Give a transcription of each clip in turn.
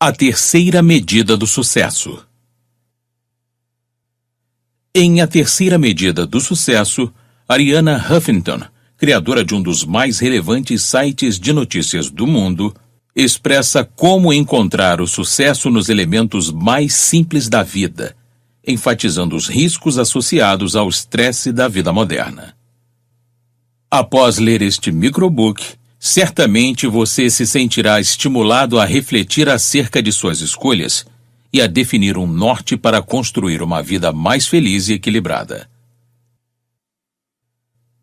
A terceira medida do sucesso. Em A Terceira Medida do Sucesso, Arianna Huffington, criadora de um dos mais relevantes sites de notícias do mundo, expressa como encontrar o sucesso nos elementos mais simples da vida, enfatizando os riscos associados ao estresse da vida moderna. Após ler este microbook, certamente você se sentirá estimulado a refletir acerca de suas escolhas e a definir um norte para construir uma vida mais feliz e equilibrada.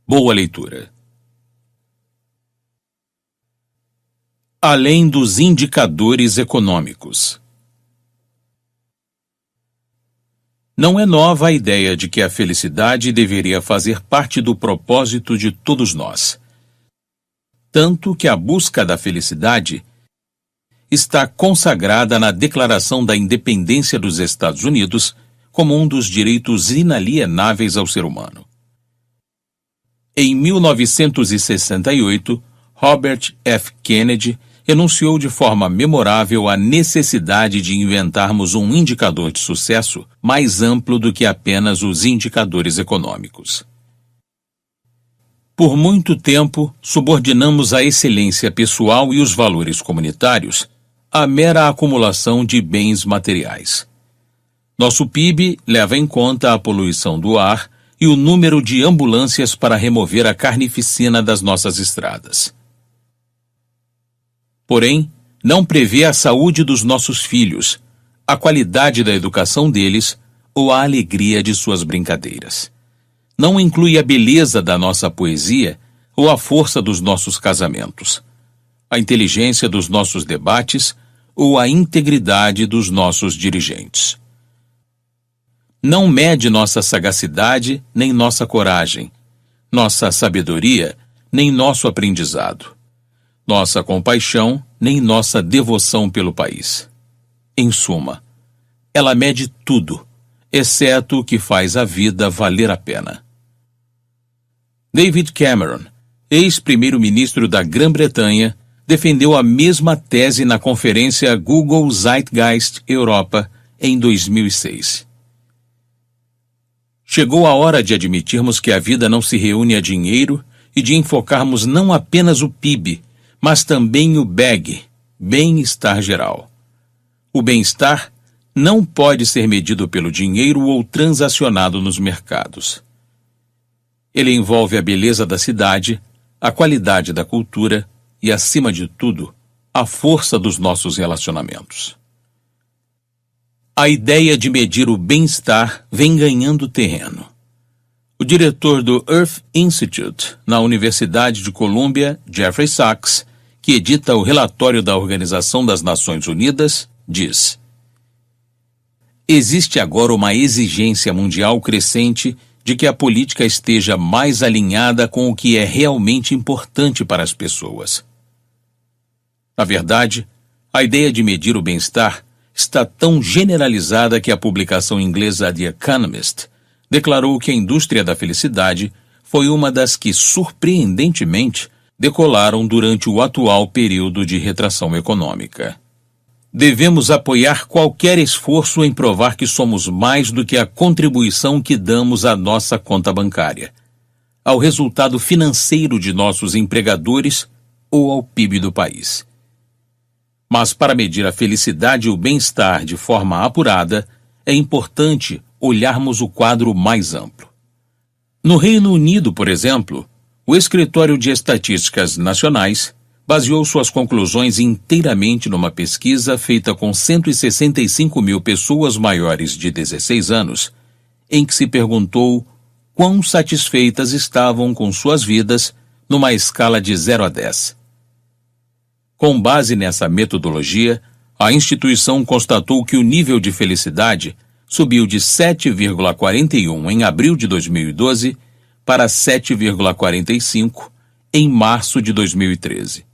Boa leitura. Além dos indicadores econômicos. Não é nova a ideia de que a felicidade deveria fazer parte do propósito de todos nós. Tanto que a busca da felicidade está consagrada na Declaração da Independência dos Estados Unidos como um dos direitos inalienáveis ao ser humano. Em 1968, Robert F. Kennedy enunciou de forma memorável a necessidade de inventarmos um indicador de sucesso mais amplo do que apenas os indicadores econômicos. Por muito tempo, subordinamos a excelência pessoal e os valores comunitários à mera acumulação de bens materiais. Nosso PIB leva em conta a poluição do ar e o número de ambulâncias para remover a carnificina das nossas estradas. Porém, não prevê a saúde dos nossos filhos, a qualidade da educação deles ou a alegria de suas brincadeiras. Não inclui a beleza da nossa poesia ou a força dos nossos casamentos, a inteligência dos nossos debates ou a integridade dos nossos dirigentes. Não mede nossa sagacidade nem nossa coragem, nossa sabedoria nem nosso aprendizado, nossa compaixão nem nossa devoção pelo país. Em suma, ela mede tudo, exceto o que faz a vida valer a pena. David Cameron, ex-primeiro-ministro da Grã-Bretanha, defendeu a mesma tese na conferência Google Zeitgeist Europa em 2006. Chegou a hora de admitirmos que a vida não se reúne a dinheiro e de enfocarmos não apenas o PIB, mas também o BEG, bem-estar geral. O bem-estar não pode ser medido pelo dinheiro ou transacionado nos mercados. Ele envolve a beleza da cidade, a qualidade da cultura e, acima de tudo, a força dos nossos relacionamentos. A ideia de medir o bem-estar vem ganhando terreno. O diretor do Earth Institute, na Universidade de Colômbia, Jeffrey Sachs, que edita o relatório da Organização das Nações Unidas, diz: existe agora uma exigência mundial crescente de que a política esteja mais alinhada com o que é realmente importante para as pessoas. Na verdade, a ideia de medir o bem-estar está tão generalizada que a publicação inglesa The Economist declarou que a indústria da felicidade foi uma das que, surpreendentemente, decolaram durante o atual período de retração econômica. Devemos apoiar qualquer esforço em provar que somos mais do que a contribuição que damos à nossa conta bancária, ao resultado financeiro de nossos empregadores ou ao PIB do país. Mas para medir a felicidade e o bem-estar de forma apurada, é importante olharmos o quadro mais amplo. No Reino Unido, por exemplo, o Escritório de Estatísticas Nacionais baseou suas conclusões inteiramente numa pesquisa feita com 165 mil pessoas maiores de 16 anos, em que se perguntou quão satisfeitas estavam com suas vidas numa escala de 0 a 10. Com base nessa metodologia, a instituição constatou que o nível de felicidade subiu de 7,41 em abril de 2012 para 7,45 em março de 2013.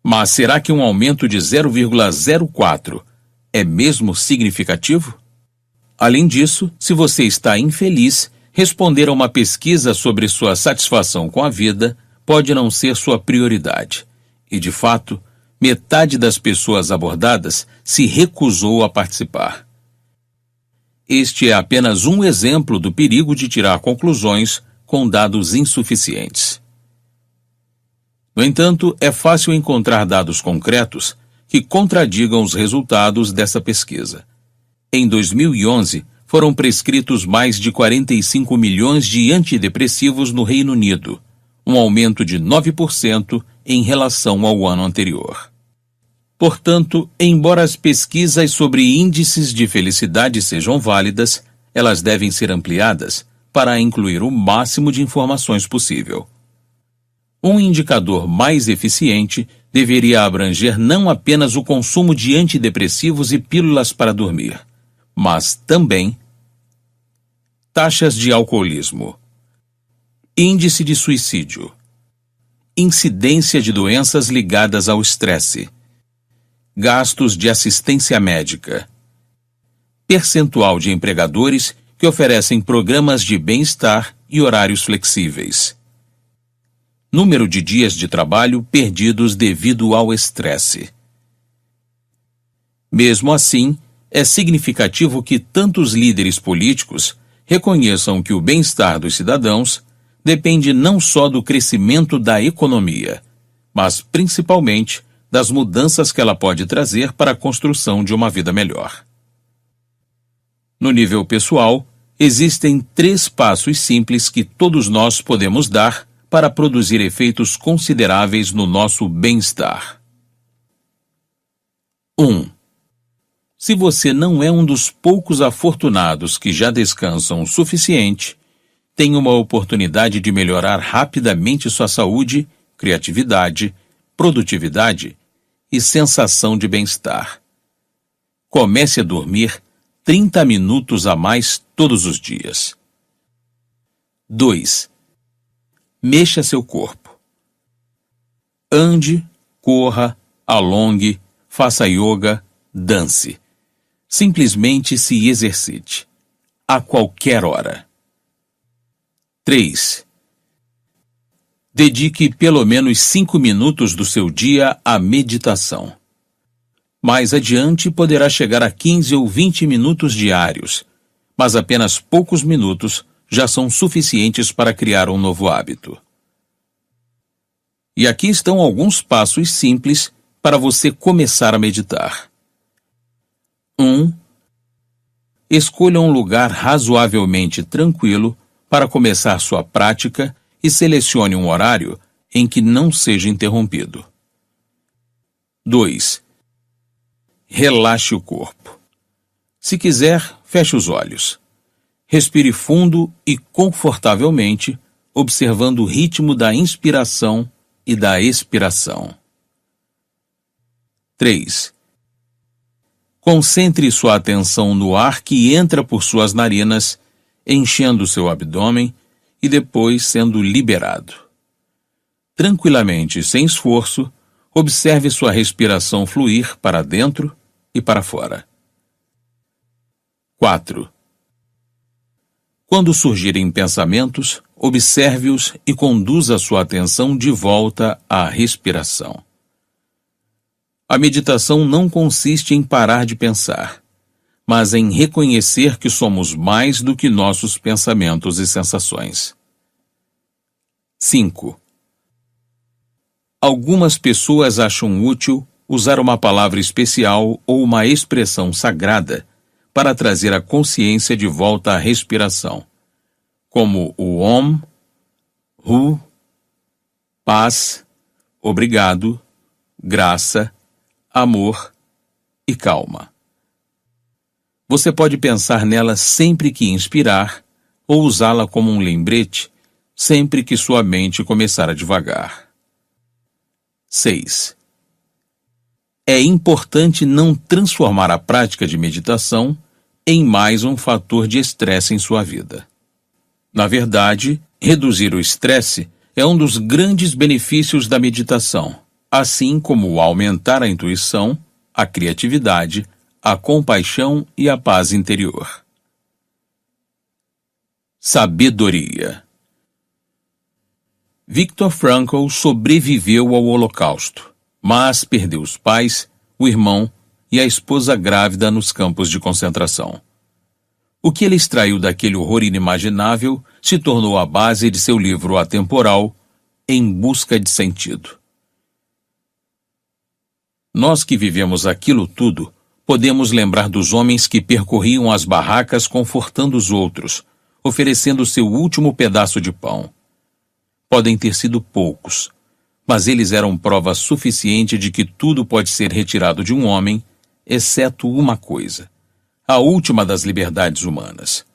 Mas será que um aumento de 0,04 é mesmo significativo? Além disso, se você está infeliz, responder a uma pesquisa sobre sua satisfação com a vida pode não ser sua prioridade. E, de fato, metade das pessoas abordadas se recusou a participar. Este é apenas um exemplo do perigo de tirar conclusões com dados insuficientes. No entanto, é fácil encontrar dados concretos que contradigam os resultados dessa pesquisa. Em 2011, foram prescritos mais de 45 milhões de antidepressivos no Reino Unido, um aumento de 9% em relação ao ano anterior. Portanto, embora as pesquisas sobre índices de felicidade sejam válidas, elas devem ser ampliadas para incluir o máximo de informações possível. Um indicador mais eficiente deveria abranger não apenas o consumo de antidepressivos e pílulas para dormir, mas também taxas de alcoolismo, índice de suicídio, incidência de doenças ligadas ao estresse, gastos de assistência médica, percentual de empregadores que oferecem programas de bem-estar e horários flexíveis, número de dias de trabalho perdidos devido ao estresse. Mesmo assim, é significativo que tantos líderes políticos reconheçam que o bem-estar dos cidadãos depende não só do crescimento da economia, mas principalmente das mudanças que ela pode trazer para a construção de uma vida melhor. No nível pessoal, existem 3 passos simples que todos nós podemos dar para produzir efeitos consideráveis no nosso bem-estar. 1. Se você não é um dos poucos afortunados que já descansam o suficiente, tem uma oportunidade de melhorar rapidamente sua saúde, criatividade, produtividade e sensação de bem-estar. Comece a dormir 30 minutos a mais todos os dias. 2. Mexa seu corpo. Ande, corra, alongue, faça yoga, dance. Simplesmente se exercite, a qualquer hora. 3. Dedique pelo menos 5 minutos do seu dia à meditação. Mais adiante poderá chegar a 15 ou 20 minutos diários, mas apenas poucos minutos já são suficientes para criar um novo hábito. E aqui estão alguns passos simples para você começar a meditar. 1. Escolha um lugar razoavelmente tranquilo para começar sua prática e selecione um horário em que não seja interrompido. 2. Relaxe o corpo. Se quiser, feche os olhos. Respire fundo e confortavelmente, observando o ritmo da inspiração e da expiração. 3. Concentre sua atenção no ar que entra por suas narinas, enchendo seu abdômen e depois sendo liberado. Tranquilamente, sem esforço, observe sua respiração fluir para dentro e para fora. 4. Quando surgirem pensamentos, observe-os e conduza sua atenção de volta à respiração. A meditação não consiste em parar de pensar, mas em reconhecer que somos mais do que nossos pensamentos e sensações. 5. Algumas pessoas acham útil usar uma palavra especial ou uma expressão sagrada para trazer a consciência de volta à respiração, como o Om, Hu, paz, obrigado, graça, amor e calma. Você pode pensar nela sempre que inspirar ou usá-la como um lembrete sempre que sua mente começar a divagar. 6. É importante não transformar a prática de meditação em mais um fator de estresse em sua vida. Na verdade, reduzir o estresse é um dos grandes benefícios da meditação, assim como aumentar a intuição, a criatividade, a compaixão e a paz interior. Sabedoria. Viktor Frankl sobreviveu ao Holocausto. mas perdeu os pais, o irmão e a esposa grávida nos campos de concentração. O que ele extraiu daquele horror inimaginável se tornou a base de seu livro atemporal, Em Busca de Sentido. Nós que vivemos aquilo tudo, podemos lembrar dos homens que percorriam as barracas confortando os outros, oferecendo seu último pedaço de pão. Podem ter sido poucos, mas eles eram prova suficiente de que tudo pode ser retirado de um homem, exceto uma coisa, a última das liberdades humanas: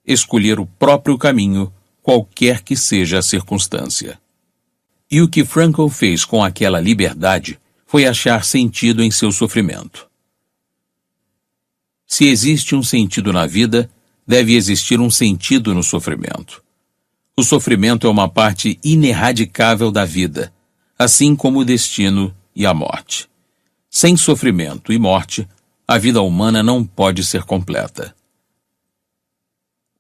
escolher o próprio caminho, qualquer que seja a circunstância. E o que Frankl fez com aquela liberdade foi achar sentido em seu sofrimento. Se existe um sentido na vida, deve existir um sentido no sofrimento. O sofrimento é uma parte ineradicável da vida, assim como o destino e a morte. Sem sofrimento e morte, a vida humana não pode ser completa.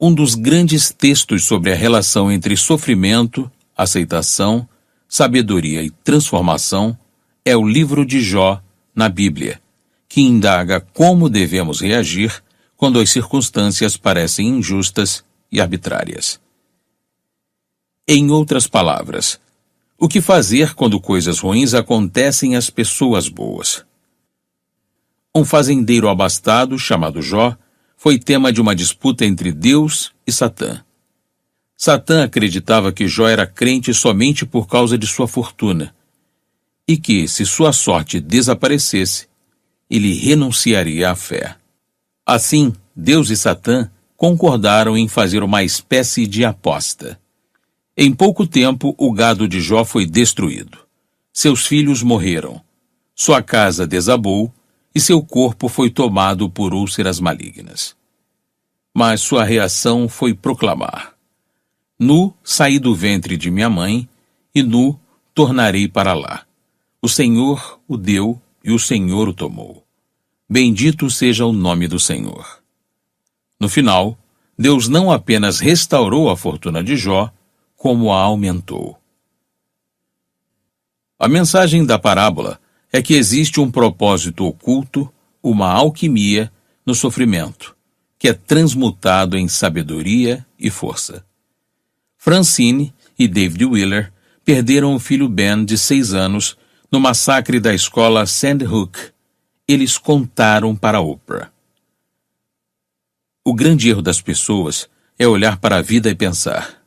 Um dos grandes textos sobre a relação entre sofrimento, aceitação, sabedoria e transformação é o livro de Jó, na Bíblia, que indaga como devemos reagir quando as circunstâncias parecem injustas e arbitrárias. Em outras palavras, o que fazer quando coisas ruins acontecem às pessoas boas? Um fazendeiro abastado, chamado Jó, foi tema de uma disputa entre Deus e Satã. Satã acreditava que Jó era crente somente por causa de sua fortuna, e que, se sua sorte desaparecesse, ele renunciaria à fé. Assim, Deus e Satã concordaram em fazer uma espécie de aposta. Em pouco tempo, o gado de Jó foi destruído. Seus filhos morreram. Sua casa desabou e seu corpo foi tomado por úlceras malignas. Mas sua reação foi proclamar: Nu saí do ventre de minha mãe, e nu tornarei para lá. O Senhor o deu e o Senhor o tomou. Bendito seja o nome do Senhor. No final, Deus não apenas restaurou a fortuna de Jó, como a aumentou. A mensagem da parábola é que existe um propósito oculto, uma alquimia, no sofrimento, que é transmutado em sabedoria e força. Francine e David Wheeler perderam o filho Ben, de 6 anos, no massacre da escola Sandhook. Eles contaram para Oprah. O grande erro das pessoas é olhar para a vida e pensar: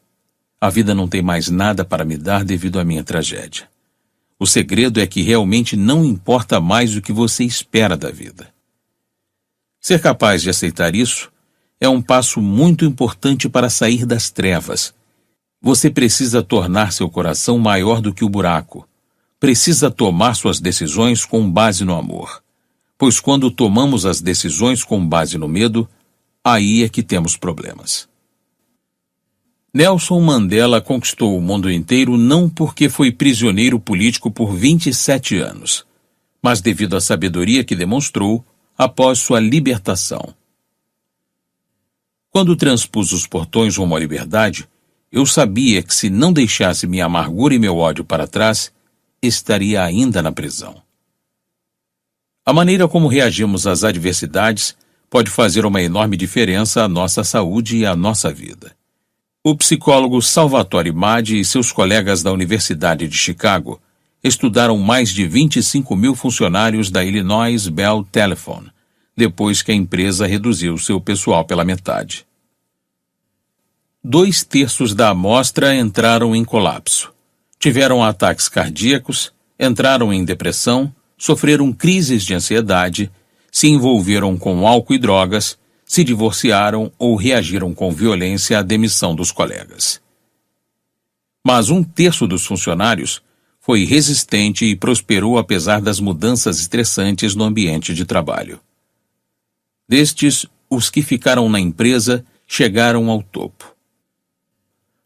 a vida não tem mais nada para me dar devido à minha tragédia. O segredo é que realmente não importa mais o que você espera da vida. Ser capaz de aceitar isso é um passo muito importante para sair das trevas. Você precisa tornar seu coração maior do que o buraco. Precisa tomar suas decisões com base no amor. Pois quando tomamos as decisões com base no medo, aí é que temos problemas. Nelson Mandela conquistou o mundo inteiro não porque foi prisioneiro político por 27 anos, mas devido à sabedoria que demonstrou após sua libertação. Quando transpus os portões rumo à liberdade, eu sabia que se não deixasse minha amargura e meu ódio para trás, estaria ainda na prisão. A maneira como reagimos às adversidades pode fazer uma enorme diferença à nossa saúde e à nossa vida. O psicólogo Salvatore Maddi e seus colegas da Universidade de Chicago estudaram mais de 25 mil funcionários da Illinois Bell Telephone, depois que a empresa reduziu seu pessoal pela metade. 2/3 da amostra entraram em colapso. Tiveram ataques cardíacos, entraram em depressão, sofreram crises de ansiedade, se envolveram com álcool e drogas, se divorciaram ou reagiram com violência à demissão dos colegas. Mas 1/3 dos funcionários foi resistente e prosperou apesar das mudanças estressantes no ambiente de trabalho. Destes, os que ficaram na empresa chegaram ao topo.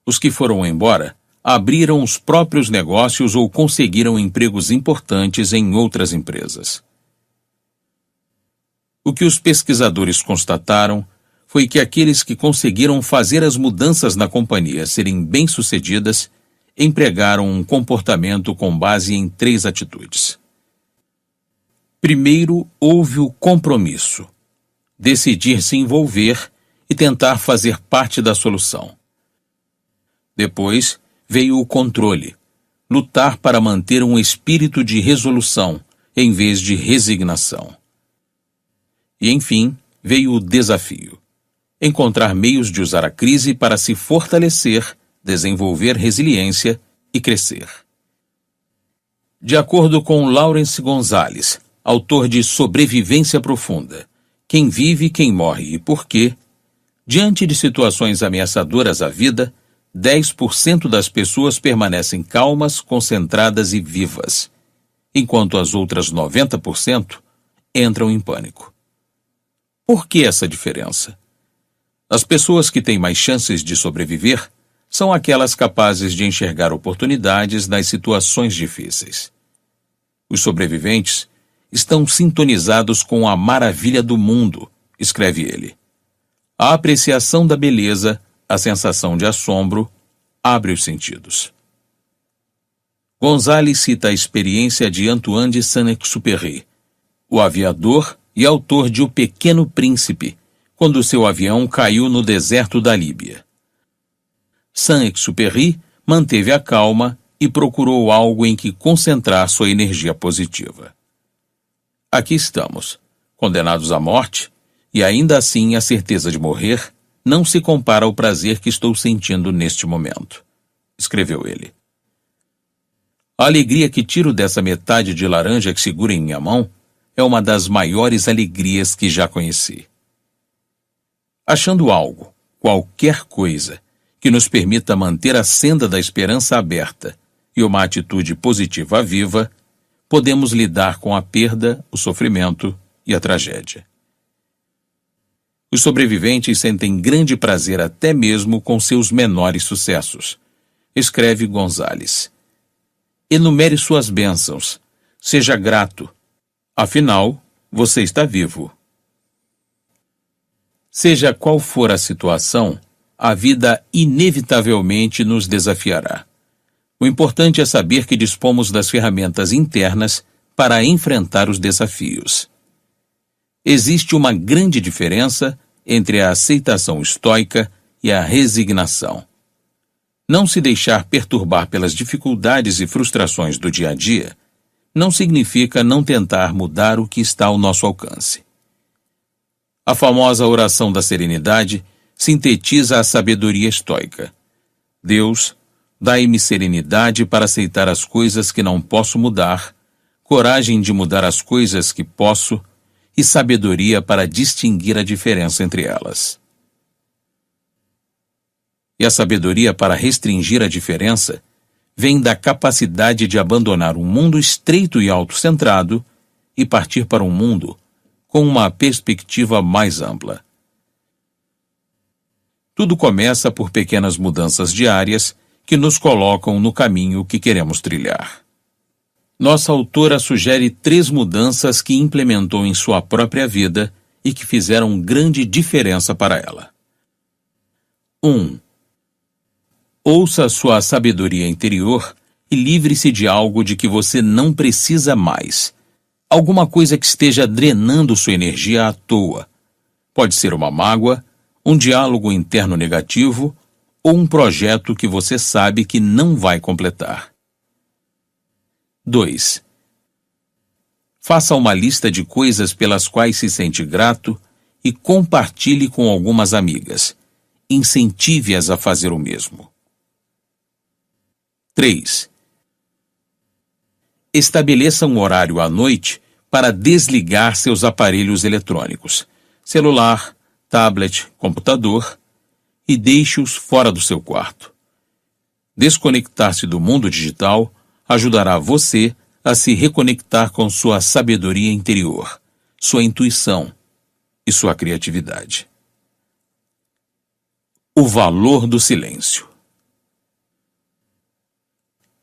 Os que foram embora abriram os próprios negócios ou conseguiram empregos importantes em outras empresas. O que os pesquisadores constataram foi que aqueles que conseguiram fazer as mudanças na companhia serem bem-sucedidas empregaram um comportamento com base em 3 atitudes. Primeiro houve o compromisso, decidir se envolver e tentar fazer parte da solução. Depois veio o controle, lutar para manter um espírito de resolução em vez de resignação. E, enfim, veio o desafio, encontrar meios de usar a crise para se fortalecer, desenvolver resiliência e crescer. De acordo com Lawrence Gonzalez, autor de Sobrevivência Profunda, Quem Vive, Quem Morre e Por Quê, diante de situações ameaçadoras à vida, 10% das pessoas permanecem calmas, concentradas e vivas, enquanto as outras 90% entram em pânico. Por que essa diferença? As pessoas que têm mais chances de sobreviver são aquelas capazes de enxergar oportunidades nas situações difíceis. Os sobreviventes estão sintonizados com a maravilha do mundo, escreve ele. A apreciação da beleza, a sensação de assombro, abre os sentidos. Gonzalez cita a experiência de Antoine de Saint-Exupéry, o aviador e autor de O Pequeno Príncipe, quando seu avião caiu no deserto da Líbia. Saint-Exupéry manteve a calma e procurou algo em que concentrar sua energia positiva. Aqui estamos, condenados à morte, e ainda assim a certeza de morrer não se compara ao prazer que estou sentindo neste momento, escreveu ele. A alegria que tiro dessa metade de laranja que segura em minha mão é uma das maiores alegrias que já conheci. Achando algo, qualquer coisa, que nos permita manter a senda da esperança aberta e uma atitude positiva viva, podemos lidar com a perda, o sofrimento e a tragédia. Os sobreviventes sentem grande prazer até mesmo com seus menores sucessos, escreve Gonzalez. Enumere suas bênçãos, seja grato, afinal, você está vivo. Seja qual for a situação, a vida inevitavelmente nos desafiará. O importante é saber que dispomos das ferramentas internas para enfrentar os desafios. Existe uma grande diferença entre a aceitação estoica e a resignação. Não se deixar perturbar pelas dificuldades e frustrações do dia a dia não significa não tentar mudar o que está ao nosso alcance. A famosa oração da serenidade sintetiza a sabedoria estoica. Deus, dai-me serenidade para aceitar as coisas que não posso mudar, coragem de mudar as coisas que posso e sabedoria para distinguir a diferença entre elas. E a sabedoria para restringir a diferença vem da capacidade de abandonar um mundo estreito e autocentrado e partir para um mundo com uma perspectiva mais ampla. Tudo começa por pequenas mudanças diárias que nos colocam no caminho que queremos trilhar. Nossa autora sugere 3 mudanças que implementou em sua própria vida e que fizeram grande diferença para ela. 1. Ouça sua sabedoria interior e livre-se de algo de que você não precisa mais. Alguma coisa que esteja drenando sua energia à toa. Pode ser uma mágoa, um diálogo interno negativo ou um projeto que você sabe que não vai completar. 2. Faça uma lista de coisas pelas quais se sente grato e compartilhe com algumas amigas. Incentive-as a fazer o mesmo. 3. Estabeleça um horário à noite para desligar seus aparelhos eletrônicos, celular, tablet, computador, e deixe-os fora do seu quarto. Desconectar-se do mundo digital ajudará você a se reconectar com sua sabedoria interior, sua intuição e sua criatividade. O valor do silêncio.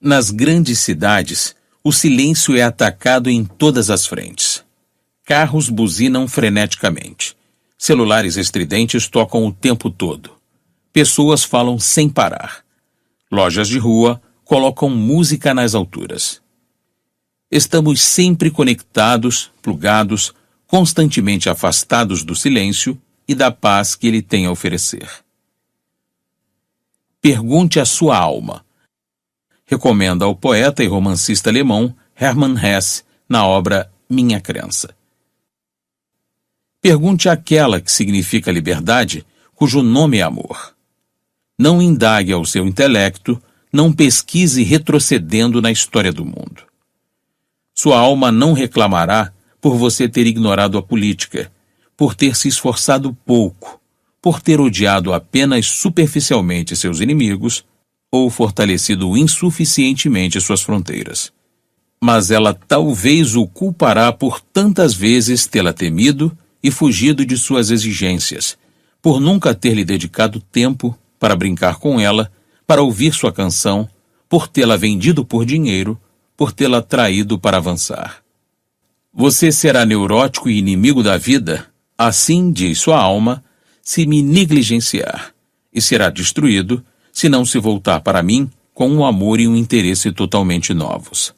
Nas grandes cidades, o silêncio é atacado em todas as frentes. Carros buzinam freneticamente. Celulares estridentes tocam o tempo todo. Pessoas falam sem parar. Lojas de rua colocam música nas alturas. estamos sempre conectados, plugados, constantemente afastados do silêncio e da paz que ele tem a oferecer. Pergunte à sua alma. Recomenda ao poeta e romancista alemão Hermann Hesse na obra Minha Crença. Pergunte àquela que significa liberdade, cujo nome é amor. Não indague ao seu intelecto, não pesquise retrocedendo na história do mundo. Sua alma não reclamará por você ter ignorado a política, por ter se esforçado pouco, por ter odiado apenas superficialmente seus inimigos ou fortalecido insuficientemente suas fronteiras. Mas ela talvez o culpará por tantas vezes tê-la temido e fugido de suas exigências, por nunca ter lhe dedicado tempo para brincar com ela, para ouvir sua canção, por tê-la vendido por dinheiro, por tê-la traído para avançar. Você será neurótico e inimigo da vida, assim diz sua alma, se me negligenciar, e será destruído se não se voltar para mim com um amor e um interesse totalmente novos.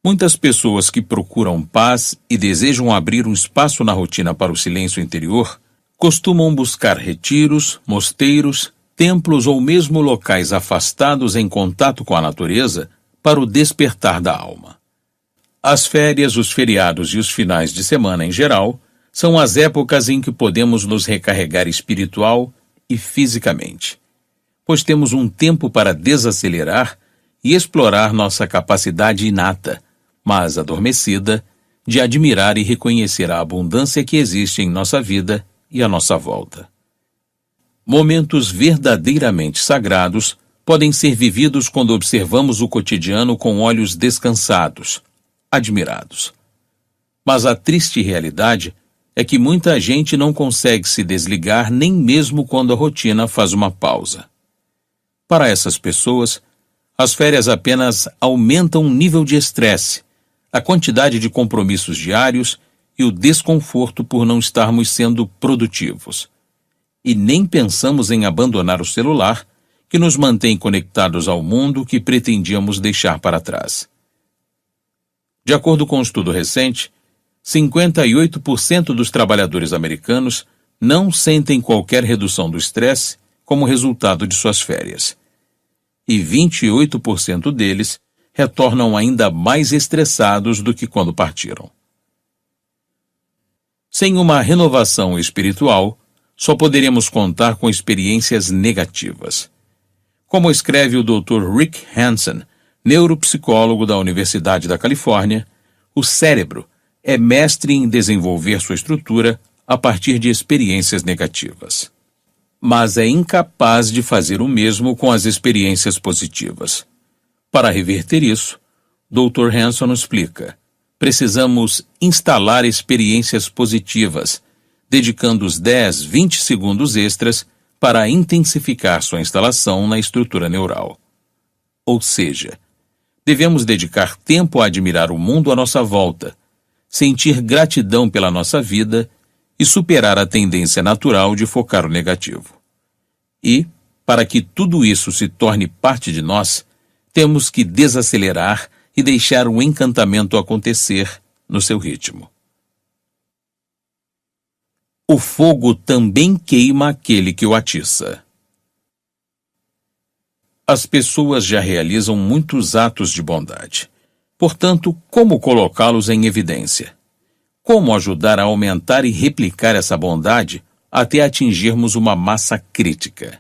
Muitas pessoas que procuram paz e desejam abrir um espaço na rotina para o silêncio interior costumam buscar retiros, mosteiros, templos ou mesmo locais afastados em contato com a natureza para o despertar da alma. As férias, os feriados e os finais de semana em geral são as épocas em que podemos nos recarregar espiritual e fisicamente, pois temos um tempo para desacelerar e explorar nossa capacidade inata, mas adormecida, de admirar e reconhecer a abundância que existe em nossa vida e à nossa volta. Momentos verdadeiramente sagrados podem ser vividos quando observamos o cotidiano com olhos descansados, admirados. Mas a triste realidade é que muita gente não consegue se desligar nem mesmo quando a rotina faz uma pausa. Para essas pessoas, as férias apenas aumentam o nível de estresse, a quantidade de compromissos diários e o desconforto por não estarmos sendo produtivos. E nem pensamos em abandonar o celular, que nos mantém conectados ao mundo que pretendíamos deixar para trás. De acordo com um estudo recente, 58% dos trabalhadores americanos não sentem qualquer redução do estresse como resultado de suas férias. E 28% deles retornam ainda mais estressados do que quando partiram. Sem uma renovação espiritual, só poderemos contar com experiências negativas. Como escreve o Dr. Rick Hansen, neuropsicólogo da Universidade da Califórnia, o cérebro é mestre em desenvolver sua estrutura a partir de experiências negativas. Mas é incapaz de fazer o mesmo com as experiências positivas. Para reverter isso, Dr. Hansen explica: precisamos instalar experiências positivas, dedicando os 10, 20 segundos extras para intensificar sua instalação na estrutura neural. Ou seja, devemos dedicar tempo a admirar o mundo à nossa volta, sentir gratidão pela nossa vida e superar a tendência natural de focar o negativo. E, para que tudo isso se torne parte de nós, temos que desacelerar e deixar o encantamento acontecer no seu ritmo. O fogo também queima aquele que o atiça. As pessoas já realizam muitos atos de bondade. Portanto, como colocá-los em evidência? Como ajudar a aumentar e replicar essa bondade até atingirmos uma massa crítica?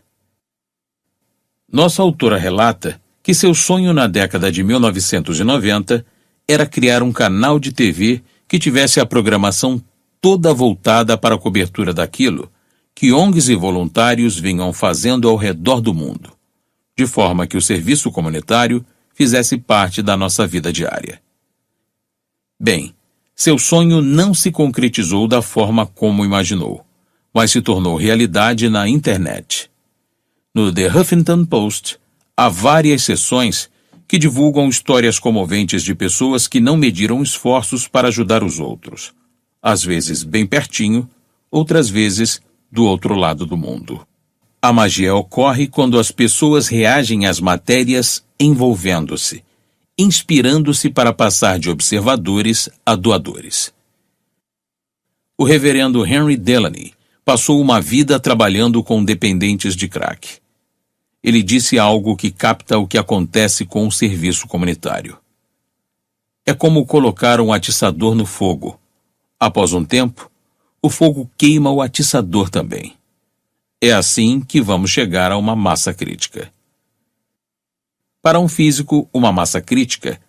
Nossa autora relata que seu sonho na década de 1990 era criar um canal de TV que tivesse a programação toda voltada para a cobertura daquilo que ONGs e voluntários vinham fazendo ao redor do mundo, de forma que o serviço comunitário fizesse parte da nossa vida diária. Bem, seu sonho não se concretizou da forma como imaginou, mas se tornou realidade na internet. No The Huffington Post, há várias seções que divulgam histórias comoventes de pessoas que não mediram esforços para ajudar os outros, às vezes bem pertinho, outras vezes do outro lado do mundo. A magia ocorre quando as pessoas reagem às matérias envolvendo-se, inspirando-se para passar de observadores a doadores. O reverendo Henry Delany passou uma vida trabalhando com dependentes de crack. Ele disse algo que capta o que acontece com o serviço comunitário. É como colocar um atiçador no fogo. Após um tempo, o fogo queima o atiçador também. É assim que vamos chegar a uma massa crítica. Para um físico, uma massa crítica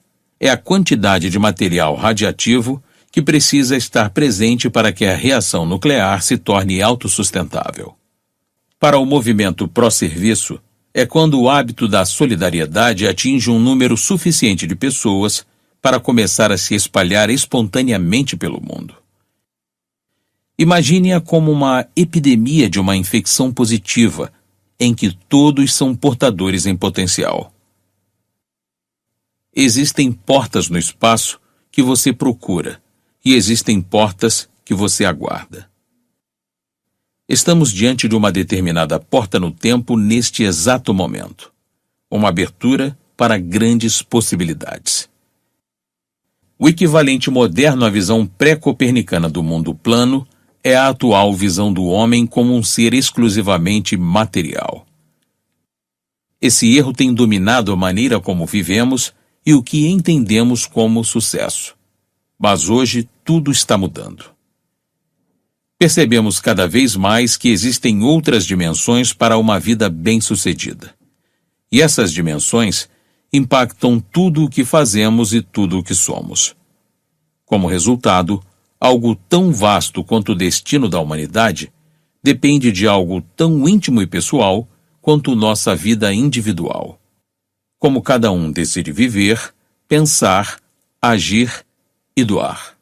é a quantidade de material radiativo que precisa estar presente para que a reação nuclear se torne autossustentável. Para o movimento pró-serviço, é quando o hábito da solidariedade atinge um número suficiente de pessoas para começar a se espalhar espontaneamente pelo mundo. Imagine-a como uma epidemia de uma infecção positiva, em que todos são portadores em potencial. Existem portas no espaço que você procura, e existem portas que você aguarda. Estamos diante de uma determinada porta no tempo neste exato momento. Uma abertura para grandes possibilidades. O equivalente moderno à visão pré-copernicana do mundo plano é a atual visão do homem como um ser exclusivamente material. Esse erro tem dominado a maneira como vivemos e o que entendemos como sucesso. Mas hoje tudo está mudando. Percebemos cada vez mais que existem outras dimensões para uma vida bem-sucedida. E essas dimensões impactam tudo o que fazemos e tudo o que somos. Como resultado, algo tão vasto quanto o destino da humanidade depende de algo tão íntimo e pessoal quanto nossa vida individual. Como cada um decide viver, pensar, agir e doar.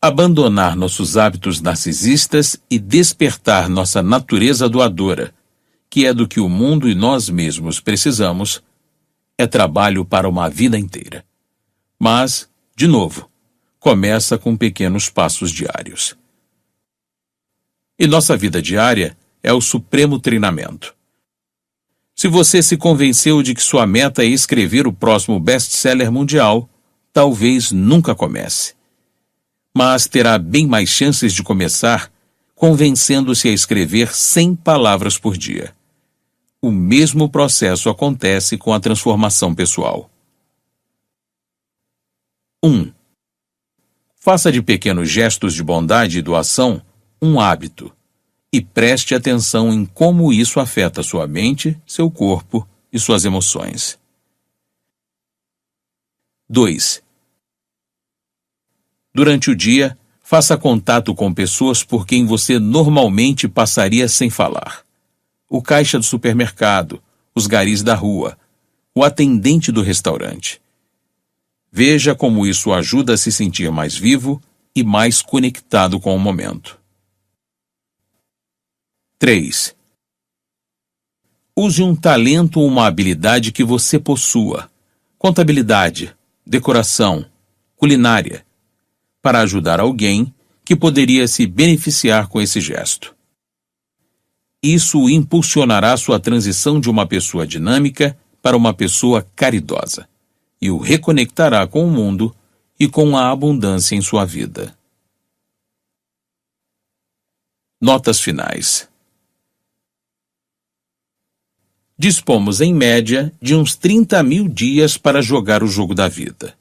Abandonar nossos hábitos narcisistas e despertar nossa natureza doadora, que é do que o mundo e nós mesmos precisamos, é trabalho para uma vida inteira. Mas, de novo, começa com pequenos passos diários. E nossa vida diária é o supremo treinamento. Se você se convenceu de que sua meta é escrever o próximo best-seller mundial, talvez nunca comece. Mas terá bem mais chances de começar convencendo-se a escrever 100 palavras por dia. O mesmo processo acontece com a transformação pessoal. 1. Faça de pequenos gestos de bondade e doação um hábito e preste atenção em como isso afeta sua mente, seu corpo e suas emoções. 2. Durante o dia, faça contato com pessoas por quem você normalmente passaria sem falar. O caixa do supermercado, os garis da rua, o atendente do restaurante. Veja como isso ajuda a se sentir mais vivo e mais conectado com o momento. 3. Use um talento ou uma habilidade que você possua, contabilidade, decoração, culinária, para ajudar alguém que poderia se beneficiar com esse gesto. Isso impulsionará sua transição de uma pessoa dinâmica para uma pessoa caridosa e o reconectará com o mundo e com a abundância em sua vida. Notas finais. Dispomos, em média, de uns 30.000 dias para jogar o jogo da vida.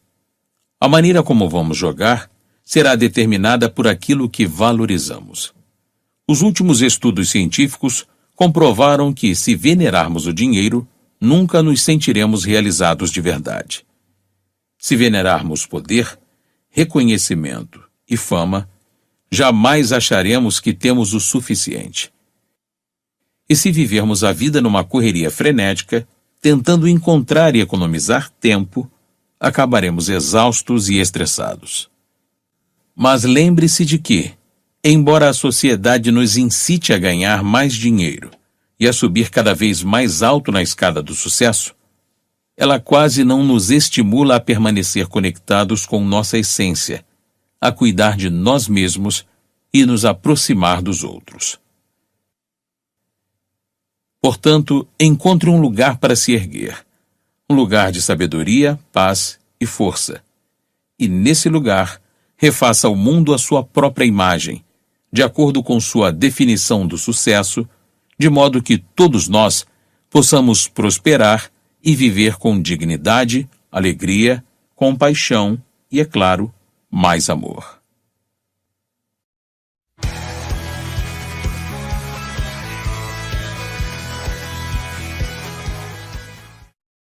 A maneira como vamos jogar será determinada por aquilo que valorizamos. Os últimos estudos científicos comprovaram que, se venerarmos o dinheiro, nunca nos sentiremos realizados de verdade. Se venerarmos poder, reconhecimento e fama, jamais acharemos que temos o suficiente. E se vivermos a vida numa correria frenética, tentando encontrar e economizar tempo, acabaremos exaustos e estressados. Mas lembre-se de que, embora a sociedade nos incite a ganhar mais dinheiro e a subir cada vez mais alto na escada do sucesso, ela quase não nos estimula a permanecer conectados com nossa essência, a cuidar de nós mesmos e nos aproximar dos outros. Portanto, encontre um lugar para se erguer, um lugar de sabedoria, paz e força. E nesse lugar, refaça ao mundo a sua própria imagem, de acordo com sua definição do sucesso, de modo que todos nós possamos prosperar e viver com dignidade, alegria, compaixão e, é claro, mais amor.